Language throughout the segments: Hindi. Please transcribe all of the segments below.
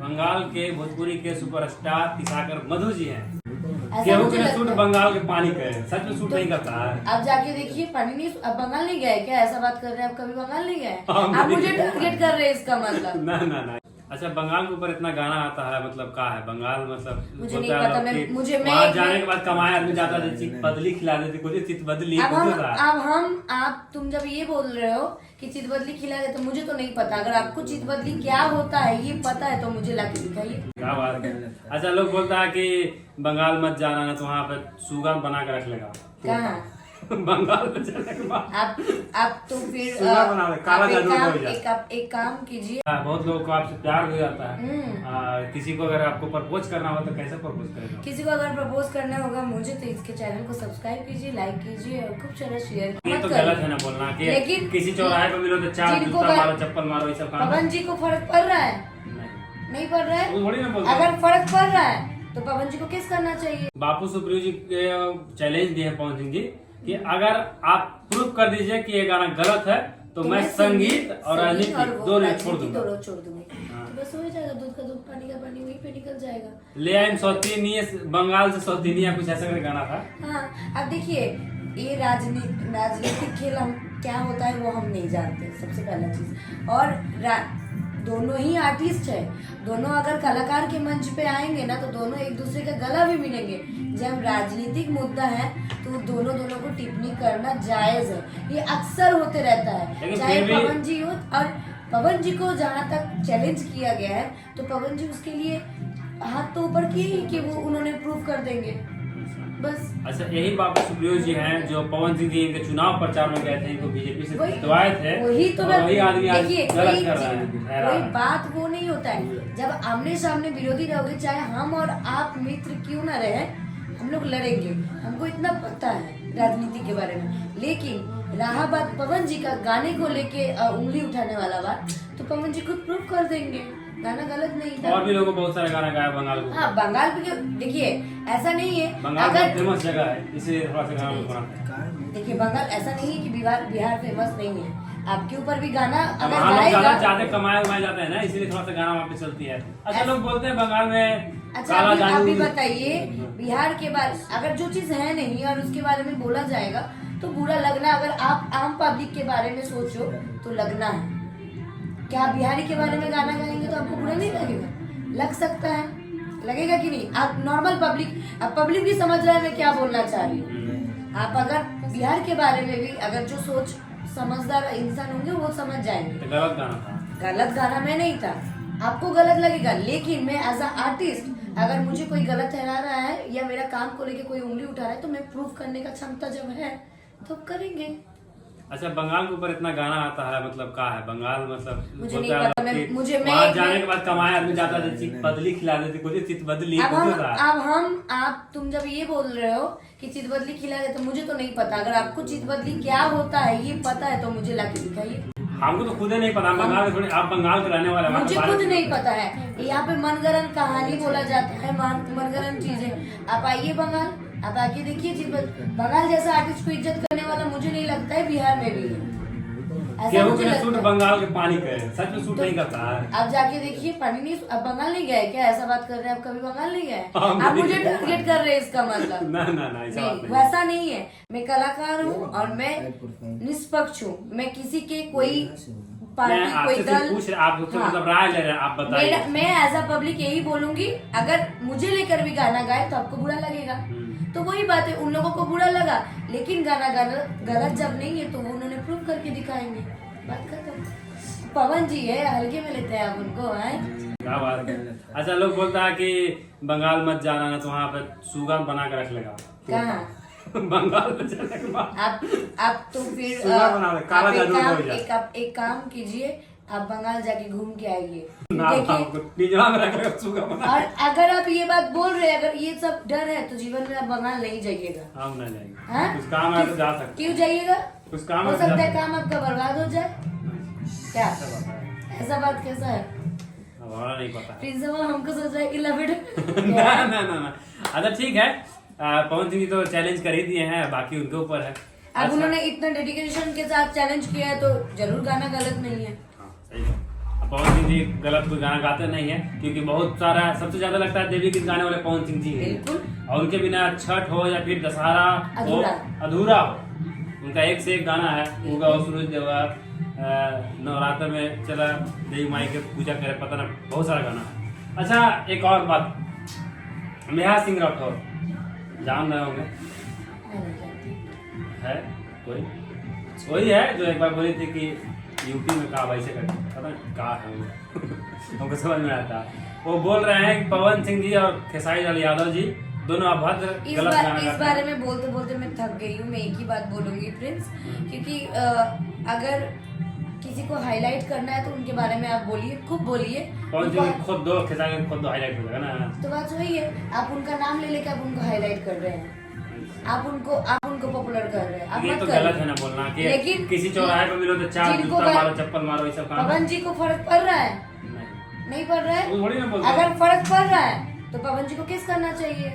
बंगाल के भोजपुरी के सुपरस्टार तिसाकर मधु जी हैं। ऐसा गेहूं मुझे के लगता सूट है। बंगाल के पानी के सच में सूट तो नहीं करता है। आप जाके देखिए, पानी नहीं, अब बंगाल नहीं गए क्या? ऐसा बात कर रहे हैं, आप कभी बंगाल नहीं गए? हाँ, आप नहीं मुझे गए। टारगेट कर रहे हैं, इसका मतलब। ना ना ना। अच्छा, बंगाल के ऊपर इतना गाना आता है, मतलब क्या है बंगाल, मतलब मुझे बोलता नहीं है पता, लोग कि मुझे वहाँ जाने के बाद कमाए आदमी जाता है, चित बदली खिला देती, कुछ चित बदली अब कुछ हम होता है। अब हम आप तुम जब ये बोल रहे हो कि चित बदली खिला दे, तो मुझे तो नहीं पता। अगर आपको चित बदली क्या होता है ये पता है तो मुझे लाके दिखाइए। क्या बात है। अच्छा, लोग बोलता है कि बंगाल मत जाना, ना तो वहाँ पे सुगर बना के रख लेगा। कहाँ? बंगाल में जाने के बाद आप तो फिर सुगर बना ले, काला आप जादू हो जाए। एक काम कीजिए। बहुत लोगों को आपसे प्यार हो जाता है। किसी को अगर आपको प्रपोज करना हो तो कैसे प्रपोज करेगा? किसी को अगर प्रपोज करना होगा मुझे, तो इसके चैनल को सब्सक्राइब कीजिए, लाइक कीजिए और खूब सारा शेयर। ये तो गलत है ना बोलना कि लेकिन किसी चौराहे पे मिलो तो चार जिनको जूता मारो, चप्पल मारो, ये सब काम पवन जी को फर्क पड़ रहा है? नहीं पड़ रहा वो थोड़ी ना है। बोलते। अगर फर्क पड़ रहा है तो पवन जी को किस करना चाहिए? बापू सुप्रियो जी के चैलेंज दिए हैं पवन सिंह जी कि अगर आप प्रूफ कर दीजिए कि ये गाना गलत है तो मैं संगीत और राजनीति दोनों छोड़ दूंगा। दोनों छोड़ दूंगी। तो बस हो जाएगा, दूध का दूध पानी का पानी, वहीं पे निकल जाएगा। ले आए सौतीनी बंगाल से, सौतीनिया कुछ ऐसा करके गाना था। हाँ, अब देखिए, ये राजनीतिक खेल हम क्या होता है वो हम नहीं जानते, सबसे पहला चीज। और दोनों ही आर्टिस्ट है, दोनों अगर कलाकार के मंच पे आएंगे ना तो दोनों एक दूसरे का गला भी मिलेंगे। जब राजनीतिक मुद्दा है तो दोनों को टिप्पणी करना जायज है, ये अक्सर होते रहता है। चाहे पवन जी हो, और पवन जी को जहाँ तक चैलेंज किया गया है तो पवन जी उसके लिए हाथ तो ऊपर किए ही कि वो उन्होंने प्रूव कर देंगे बस। अच्छा, यही बापू सुप्रियो जी हैं जो पवन सिंह जी इनके चुनाव प्रचार में गए थे, इनको बीजेपी से जितवाए थे। वही तो वही आदमी आज देखिए, गलत कर रहा है। कोई बात वो नहीं होता है। जब आमने सामने विरोधी रहोगे, चाहे हम और आप मित्र क्यों ना रहे, हम लोग लड़ेंगे। हमको इतना पता है राजनीति के बारे में। लेकिन रहा बात पवन जी का गाने को लेके उंगली उठाने वाला बात, तो पवन जी खुद प्रूफ कर देंगे गाना गलत नहीं था। और भी लोगों को बहुत सारे गाना गाया बंगाल को। हाँ, बंगाल पे देखिए ऐसा नहीं है, बंगाल अगर फेमस जगह है, इसलिए थोड़ा सा गाना बना। देखिए बंगाल ऐसा नहीं है कि बिहार फेमस नहीं है। आपके ऊपर भी गाना अगर वहाँ लोग गाएगा, ज्यादा कमाए उमाए जाते हैं ना, इसीलिए थोड़ा सा गाना वहाँ पे चलती है। अच्छा, लोग बोलते हैं बंगाल में अच्छा काला अभी जादू। बताइए, बिहार के बारे अगर जो चीज है नहीं और उसके बारे में बोला जाएगा तो बुरा लगना। अगर आप आम पब्लिक के बारे में सोचो तो लगना है। क्या आप बिहारी के बारे में गाना गाएंगे तो आपको बुरा नहीं लगेगा? लग सकता है, लगेगा कि नहीं? आप नॉर्मल पब्लिक, अब पब्लिक भी समझ रहा है मैं क्या बोलना चाह रही हूँ। आप अगर बिहार के बारे में भी अगर जो सोच समझदार इंसान होंगे वो समझ जाएंगे। तो गलत गाना था। गलत गाना मैं नहीं था, आपको गलत लगेगा, लेकिन मैं एज अ आर्टिस्ट अगर मुझे कोई गलत ठहरा रहा है या मेरा काम को लेके कोई उंगली उठा रहा है तो मैं प्रूफ करने का क्षमता जब है तो करेंगे। अच्छा, बंगाल के ऊपर इतना गाना आता है, मतलब क्या है बंगाल, मतलब मुझे नहीं बोलता है पता, लोग कि मुझे वहाँ जाने के बाद कमाए आदमी जाता है, चित बदली खिला देती, कुछ चित बदली कुछ होता है। आप तुम जब ये बोल रहे हो कि चित बदली खिला दे, तो मुझे तो नहीं पता। अगर आपको चित बदली क्या होता है ये पता है तो मुझे लाके दिखाइए। हमको तो खुद ही नहीं पता, बंगाल के थोड़ी, आप बंगाल के रहने वाले। मुझे खुद नहीं पता है। यहाँ पे मनगढ़ंत कहानी बोला जाता है, मनगढ़ंत चीजें। आप आइए बंगाल, आप आके देखिए, बंगाल जैसा आर्टिस्ट को इज्जत करने वाला मुझे नहीं लगता है बिहार में भी है। गेहूं के सूट बंगाल के पानी के सच में सूट नहीं करता है। आप जाके देखिए, पानी नहीं, अब बंगाल नहीं गए क्या? ऐसा बात कर रहे हैं, आप कभी बंगाल नहीं गए? हाँ, आप मुझे टारगेट कर रहे हैं, इसका मतलब ना ना ना, ऐसा बात नहीं। वैसा नहीं है। मैं कलाकार हूँ और मैं निष्पक्ष हूँ। मैं किसी के कोई पार्टी, मैं कोई आपसे दल, पूछ रहे, आप मुझसे मतलब राय ले रहे हैं, आप बताइए। मैं एज अ पब्लिक यही बोलूंगी, अगर मुझे लेकर भी गाना गाए तो आपको बुरा लगेगा। तो वही बात है, उन लोगों को बुरा लगा, लेकिन गाना गलत जब नहीं है तो वो उन्होंने प्रूव करके दिखाएंगे। बात खत्म। पवन जी है, हल्के में लेते हैं आप उनको, हैं? क्या बात है। अच्छा, लोग बोलता है कि बंगाल मत जाना, ना तो वहाँ पे सुगर बना के रख लेगा। कहाँ? बंगाल में जाने के बाद आप तो फिर सुगर बना ले, काला जादू हो जाए। एक काम कीजिए, आप बंगाल जाके घूम के आइए, ना देखिए। पिंजरा में रखेगा सुगर बना। और अगर आप ये बात बोल रहे हैं, अगर ये सब डर है तो जीवन में आप बंगाल नहीं जाइएगा। हम नहीं जाएंगे, हाँ? कुछ काम है तो जा सकते। क्यों जाइएगा? कुछ काम हो है तो जा सकता है सकते। काम आपका बर्बाद हो जाए। क्या ऐसा बात कैसा है? हमारा नहीं पता है। प्रिंसिपल हमको सोच रहा है कि लपेट। ना ना ना ना। अच्छा ठीक है, पवन सिंह जी तो चैलेंज कर ही दिए हैं, बाकी उनके ऊपर है। अब अच्छा। उन्होंने इतना डेडिकेशन के साथ चैलेंज किया है तो जरूर गाना गलत नहीं है। हाँ, सही है। पवन सिंह जी गलत कोई गाना गाते नहीं है, क्योंकि बहुत सारा सबसे ज्यादा लगता है देवी गीत गाने वाले पवन सिंह जी हैं। बिल्कुल। और उनके बिना छठ हो या फिर दशहरा हो अधूरा हो। उनका एक से एक गाना है, उनका सूरज देवा, नवरात्र में चला देवी माई के पूजा करे, पता ना बहुत सारा गाना है। अच्छा एक और बात, नेहा सिंह राठौर जान रहे होंगे, है कोई वही है जो एक बार बोली थी कि यूपी में कहा वैसे करते, पता नहीं कहा है वो हमको समझ में आता। वो बोल रहे हैं कि पवन सिंह जी और खेसारी लाल यादव जी दोनों अभद्र गलत गाना गाते हैं। इस बारे में बोलते बोलते मैं थक गई हूँ। मैं एक ही बात बोलूंगी प्रिंस, क्योंकि अगर किसी को हाईलाइट करना है तो उनके बारे में आप बोलिए, खूब बोलिए। पवन सिंह खुद दो, खेसारी खुद दो हाईलाइट हो जाएगा ना। तो बात वही है, आप उनका नाम ले लेके आप उनको हाईलाइट कर रहे हैं, आप उनको पॉपुलर कर रहे हैं। आप ये मत तो करिए। गलत है ना बोलना कि लेकिन किसी चौराहे पे मिलो तो चार जिनको जूता मारो, चप्पल मारो, ये सब काम पवन जी को फर्क पड़ रहा है? नहीं पड़ रहा वो थोड़ी ना है। बोलते। अगर फर्क पड़ रहा है तो पवन जी को किस करना चाहिए?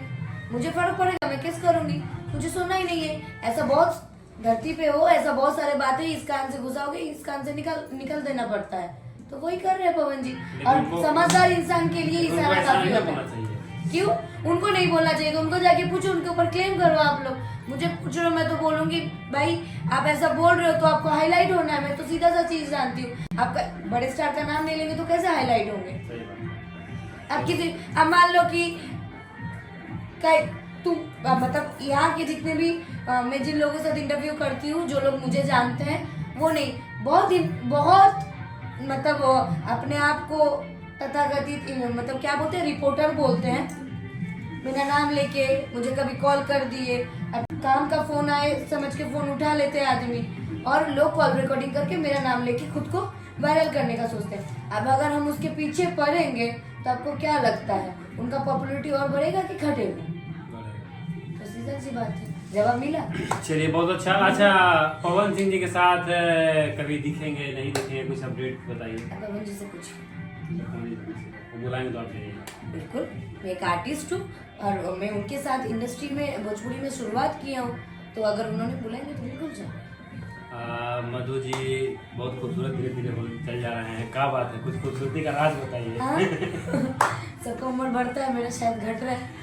मुझे फर्क पड़ेगा, मैं किस करूंगी? मुझे सुनना ही नहीं है। ऐसा बहुत धरती पे हो, ऐसा बहुत सारे बातें इस कान से घुसाओगे, इस कान से निकल देना पड़ता है। तो वही कर रहे हैं पवन जी। और समझदार इंसान के लिए ही सारा काफी होता है। क्यों उनको नहीं बोलना चाहिए? तो उनको जाके पूछो, उनके ऊपर क्लेम करो आप लोग। मुझे पूछ रहे हो, मैं तो बोलूंगी भाई आप ऐसा बोल रहे हो तो आपको हाईलाइट होना है। मैं तो सीधा सा चीज जानती हूँ, आपका बड़े स्टार का नाम नहीं लेंगे तो कैसे हाईलाइट होंगे? अब किसी अब मान लो कि तुम मतलब यहाँ के जितने भी मैं जिन लोगों के साथ इंटरव्यू करती हूँ, जो लोग मुझे जानते हैं, वो नहीं बहुत मतलब अपने आप को तथाकथित मतलब क्या बोलते हैं, रिपोर्टर बोलते हैं। मेरा नाम लेके मुझे कभी कॉल कर दिए, अब काम का फोन आए समझ के फोन उठा लेते हैं आदमी, और लोग कॉल रिकॉर्डिंग करके मेरा नाम लेके खुद को वायरल करने का सोचते हैं। अब अगर हम उसके पीछे पड़ेंगे तो आपको क्या लगता है, उनका पॉपुलैरिटी और बढ़ेगा कि घटेगा? तो सीधी सी बात है, जवाब मिला। चलिए बहुत अच्छा। अच्छा पवन सिंह जी के साथ कभी दिखेंगे नहीं दिखेंगे, कुछ अपडेट बताइए। पवन जी से पूछिए, बुलाएंगे तो आप जाइए। बिल्कुल। मैं एक आर्टिस्ट हूँ और मैं उनके साथ इंडस्ट्री में भोजपुरी में शुरुआत किया हूँ, तो अगर उन्होंने बुलाएंगे तो बिल्कुल जाओ। मधु जी बहुत खूबसूरत धीरे धीरे चल जा रहे हैं, क्या बात है? कुछ खूबसूरती का राज बताइए। सबका उम्र बढ़ता है, मेरा शायद घट रहा है।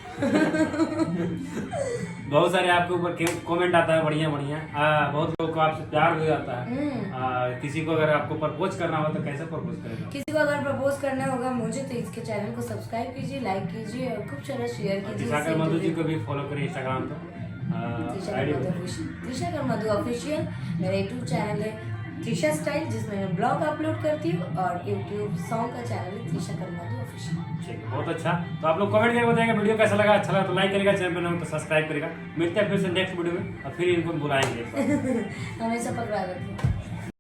बहुत सारे आपके ऊपर कमेंट आता है, बढ़िया बहुत लोगों को आपसे प्यार हो जाता है। किसी को अगर आपको प्रपोज करना हो तो कैसे प्रपोज करेगा? किसी को अगर प्रपोज करना होगा मुझे तो इसके चैनल को सब्सक्राइब कीजिए, लाइक कीजिए और खूब सारा शेयर कीजिए। त्रिशाकर मधु जी को भी फॉलो करें इंस्टाग्राम पे, त्रिशाकर मधु ऑफिशियल। मेरा यूट्यूब चैनल है त्रिशा स्टाइल, जिसमें मैं ब्लॉग अपलोड करती हूँ, और यूट्यूब सॉन्ग का चैनल है त्रिशाकर मधु ऑफिशियल। ठीक है, बहुत अच्छा। तो आप लोग कमेंट करके बताएंगे वीडियो कैसा लगा। अच्छा लगा तो लाइक करेगा, चैनल पर नया तो सब्सक्राइब करेगा। मिलते हैं फिर से नेक्स्ट वीडियो में, और फिर इनको बुलाएंगे। हमेशा पकड़ा रखिए।